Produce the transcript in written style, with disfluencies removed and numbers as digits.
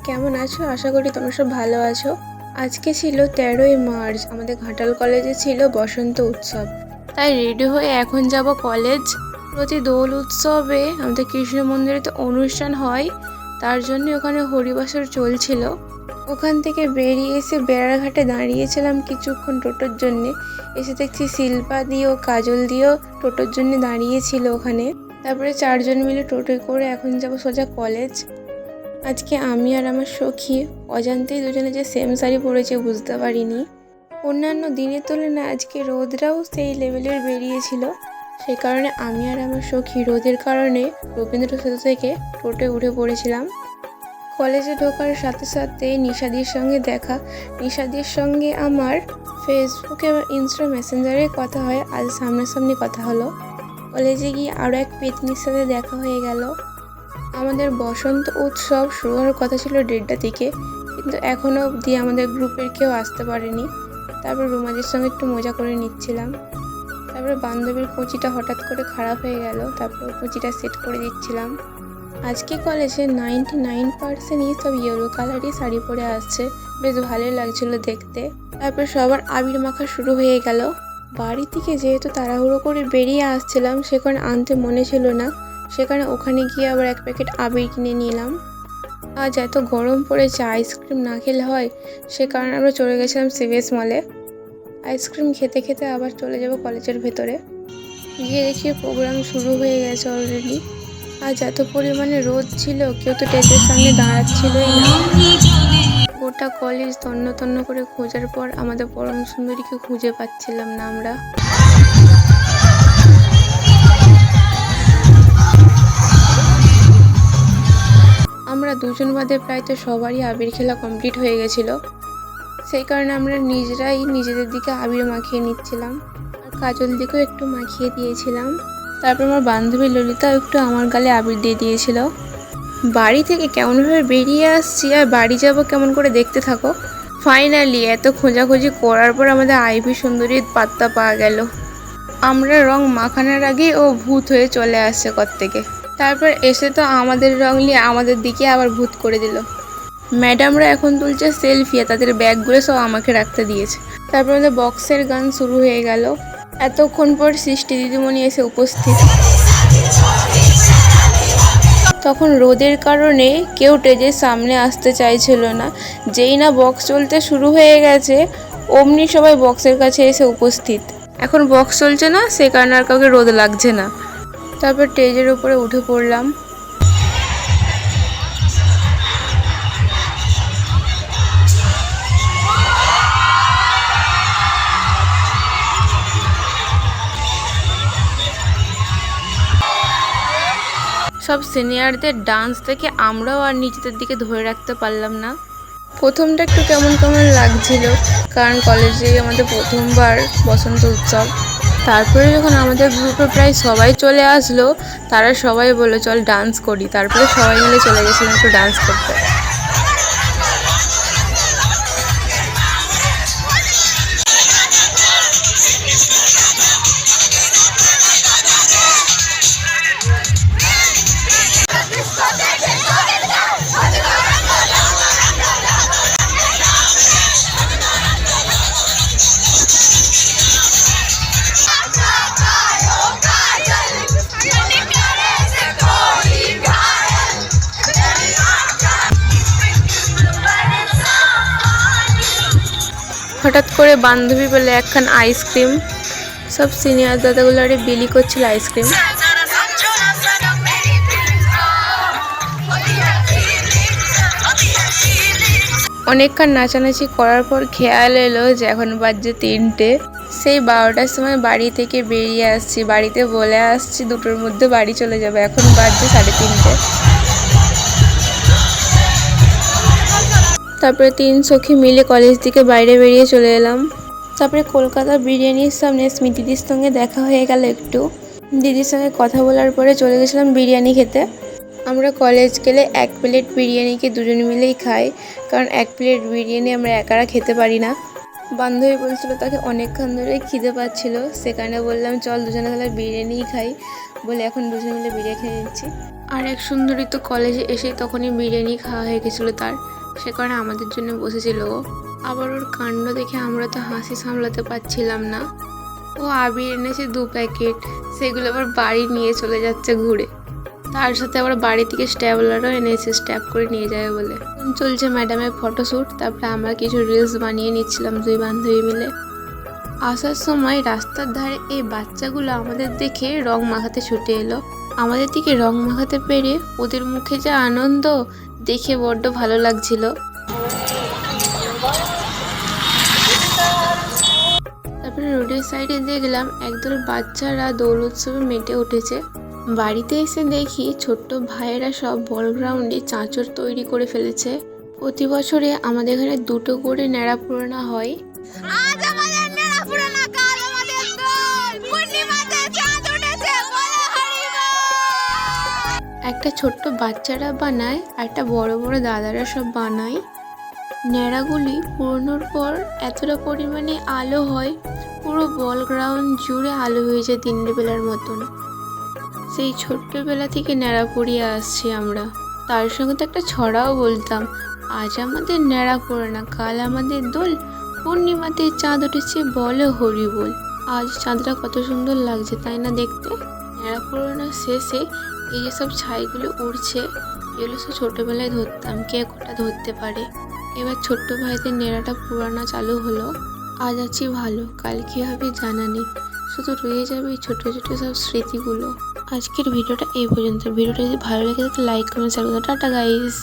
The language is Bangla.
কেমন আছো? আশা করি তোমরা সব ভালো আছো। আজকে ছিল 13ই মার্চ, আমাদের ঘাটাল কলেজে ছিল বসন্ত উৎসব। তাই রেডি হয়ে এখন যাব কলেজ। প্রতি দোল উৎসবে আমাদের কৃষ্ণ মন্দিরে তো অনুষ্ঠান হয়, তার জন্য ওখানে হরিবাসর চলছিল। ওখান থেকে বেরিয়ে এসে বেড়াঘাটে দাঁড়িয়েছিলাম কিছুক্ষণ টোটোর জন্যে। এসে দেখছি শিল্পা দিও কাজল দিও টোটোর জন্য দাঁড়িয়েছিল ওখানে। তারপরে 4 জন মিলে টোটোয় করে এখন যাব সোজা কলেজ। আজকে আমি আর আমার সখী অজান্তেই দুজনে যে সেম শাড়ি পরেছি বুঝতে পারিনি। অন্যান্য দিনের তুলনায় আজকে রোদটাও সেই লেভেলের বেরিয়েছিল, সেই কারণে আমি আর আমার সখী রোদের কারণে রবীন্দ্র সেতু থেকে টোটোয় উঠে পড়েছিলাম। কলেজে ঢোকার সাথে সাথে নিশাদির সঙ্গে দেখা। নিশাদির সঙ্গে আমার ফেসবুকে বা ইনস্টা মেসেঞ্জারে কথা হয়, আজ সামনাসামনি কথা হলো। কলেজে গিয়ে আরও এক পেতনির সাথে দেখা হয়ে গেল। আমাদের বসন্ত উৎসব শুরু হওয়ার কথা ছিল 1:30টার দিকে, কিন্তু এখনও অবধি আমাদের গ্রুপের কেউ আসতে পারেনি। তারপর রুমাদের সঙ্গে একটু মজা করে নিচ্ছিলাম। তারপরে বান্ধবীর কুচিটা হঠাৎ করে খারাপ হয়ে গেল, তারপর কুচিটা সেট করে দিচ্ছিলাম। আজকে কলেজে 99%ই সব ইয়েলো কালারই শাড়ি পরে আসছে, বেশ ভালোই লাগছিল দেখতে। তারপর সবার আবির মাখা শুরু হয়ে গেল। বাড়ি থেকে যেহেতু তাড়াহুড়ো করে বেরিয়ে আসছিলাম, সেখানে আনতে মনে ছিল না, সেখানে ওখানে গিয়ে আবার 1 প্যাকেট আবির কিনে নিলাম। আজ এত গরম পড়েছে, আইসক্রিম না খেলে হয়, সে কারণে আমরা চলে গেছিলাম সিভিএস মলে। আইসক্রিম খেতে খেতে আবার চলে যাব কলেজের ভেতরে। গিয়ে দেখি প্রোগ্রাম শুরু হয়ে গেছে অলরেডি। আজ এত পরিমাণে রোদ ছিল, কেউ তো স্টেজের সামনে দাঁড়াচ্ছিলই না। গোটা কলেজ তন্ন তন্ন করে খোঁজার পর আমাদের পরম সুন্দরীকে খুঁজে পাচ্ছিলাম না আমরা। আমরা দুজন বাদে প্রায় তো সবারই আবির খেলা কমপ্লিট হয়ে গেছিল, সেই কারণে আমরা নিজেরাই নিজেদের দিকে আবির মাখিয়ে নিচ্ছিলাম, আর কাজল দিকেও একটু মাখিয়ে দিয়েছিলাম। তারপর আমার বান্ধবী ললিতাও একটু আমার গালে আবির দিয়ে দিয়েছিল। বাড়ি থেকে কেমনভাবে বেরিয়ে আসছি আর বাড়ি যাব কেমন করে দেখতে থাকো। ফাইনালি এত খোঁজাখুঁজি করার পর আমাদের আইভি সুন্দরীর পাত্তা পাওয়া গেল। আমরা রং মাখানোর আগেই ও ভূত হয়ে চলে আসছে থেকে। তারপর এসে তো আমাদের রং নিয়ে আমাদের দিকে আবার ভূত করে দিল। ম্যাডামরা এখন তুলছে সেলফি, তাদের ব্যাগগুলো সব আমাকে রাখতে দিয়েছে। তারপর আমাদের বক্সের গান শুরু হয়ে গেল। এতক্ষণ পর সৃষ্টি দিদিমণি এসে উপস্থিত। তখন রোদের কারণে কেউ স্টেজের সামনে আসতে চাইছিল না। যেই না বক্স চলতে শুরু হয়ে গেছে, অমনি সবাই বক্সের কাছে এসে উপস্থিত। এখন বক্স চলছে না, সে কারণে আর কাউকে রোদ লাগছে না। তারপর স্টেজের উপরে উঠে পড়লাম। সব সিনিয়রদের ডান্স দেখে আমরাও আর নিজেদের দিকে ধরে রাখতে পারলাম না। প্রথমটা একটু কেমন কেমন লাগছিল, কারণ কলেজে আমাদের প্রথমবার বসন্ত উৎসব। তারপরে যখন আমাদের গ্রুপে প্রায় সবাই চলে আসলো, তারা সবাই বললো চল ডান্স করি। তারপরে সবাই মিলে চলে গেছিলাম একটু ডান্স করতে। হঠাৎ করে বান্ধবী বলে একখান আইসক্রিম। সব সিনিয়র দাদাগুলো আরে বিলি করছিল আইসক্রিম। অনেকক্ষণ নাচানাচি করার পর খেয়াল এলো যে এখন বাজছে 3টে। সেই 12টার সময় বাড়ি থেকে বেরিয়ে আসছি, বাড়িতে বলে আসছি 2টোর মধ্যে বাড়ি চলে যাবে, এখন বাজছে 3:30। তারপরে 3 সখী মিলে কলেজ থেকে বাইরে বেরিয়ে চলে এলাম। তারপরে কলকাতা বিরিয়ানির সামনে স্মৃতিদির সঙ্গে দেখা হয়ে গেল একটু। দিদির সঙ্গে কথা বলার পরে চলে গেছিলাম বিরিয়ানি খেতে। আমরা কলেজ গেলে 1 প্লেট বিরিয়ানিকে দুজন মিলেই খাই, কারণ 1 প্লেট বিরিয়ানি আমরা একারা খেতে পারি না। বান্ধবী বলছিল তাকে অনেকক্ষণ ধরে খিদে পাচ্ছিল, সেখানে বললাম চল দুজনে তাহলে বিরিয়ানিই খাই বলে এখন দুজন মিলে বিরিয়ানি খেয়ে নিচ্ছি। আর এক সুন্দরী তো কলেজে এসে তখনই বিরিয়ানি খাওয়া হয়ে গেছিলো তার, সে কারণে আমাদের জন্য বসেছিল ও। আবার ওর কাণ্ড দেখে আমরা তো হাসি সামলাতে পারছিলাম না। ও আবির এনেছে 2 প্যাকেট, সেগুলো আবার বাড়ি নিয়ে চলে যাচ্ছে ঘুরে। তার সাথে আবার বাড়ি থেকে স্ট্যাবলারও এনেছে, স্ট্যাপ করে নিয়ে যাবে বলে। চলছে ম্যাডামের ফটোশ্যুট, তারপরে আমরা কিছু রিলস বানিয়ে নিচ্ছিলাম 2 বান্ধবী মিলে। আসার সময় রাস্তার ধারে এই বাচ্চাগুলো আমাদের দেখে রং মাখাতে ছুটে এলো। আমাদের দিকে রং মাখাতে পেরে ওদের মুখে যা আনন্দ, দেখে বড্ড ভালো লাগছিল। তারপরে রোডের সাইডে দেখলাম একদল বাচ্চারা দোল উৎসবে মেতে উঠেছে। বাড়িতে এসে দেখি ছোট্ট ভাইয়েরা সব বল গ্রাউন্ডে চাঁচর তৈরি করে ফেলেছে। প্রতি বছরে আমাদের এখানে 2টো করে ন্যাড়া পুরানো হয়। একটা ছোট্ট বাচ্চারা বানায়, একটা বড় বড় দাদারা সব বানায়। ন্যাড়াগুলি পুরোনোর পর এতটা পরিমাণে আলো হয়, পুরো বল গ্রাউন্ড জুড়ে আলো হয়ে যায় দিনের বেলার মতন। সেই ছোট্টবেলা থেকে ন্যাড়া পরিয়ে আসছি আমরা। তার সঙ্গে তো একটা ছড়াও বলতাম, আজ আমাদের ন্যাড়া পড়ানা, কাল আমাদের দোল, পূর্ণিমাতে চাঁদ উঠেছে বলো হরি বল। আজ চাঁদটা কত সুন্দর লাগছে তাই না দেখতে। ন্যাড়া পড়ানোর শেষে এই যে সব ছাইগুলো উড়ছে, এগুলো সব ছোটোবেলায় ধরতাম, কে কোটা ধরতে পারে। এবার ছোট্ট ভাইদের নেড়াটা পুরানো চালু হলো। আজ আছি ভালো, কাল কী হবে জানা নেই, শুধু রয়ে যাবে এই ছোটো ছোটো সব স্মৃতিগুলো। আজকের ভিডিওটা এই পর্যন্ত। ভিডিওটা যদি ভালো লেগে থাকে লাইক কমেন্ট শেয়ার করুন। Tata guys.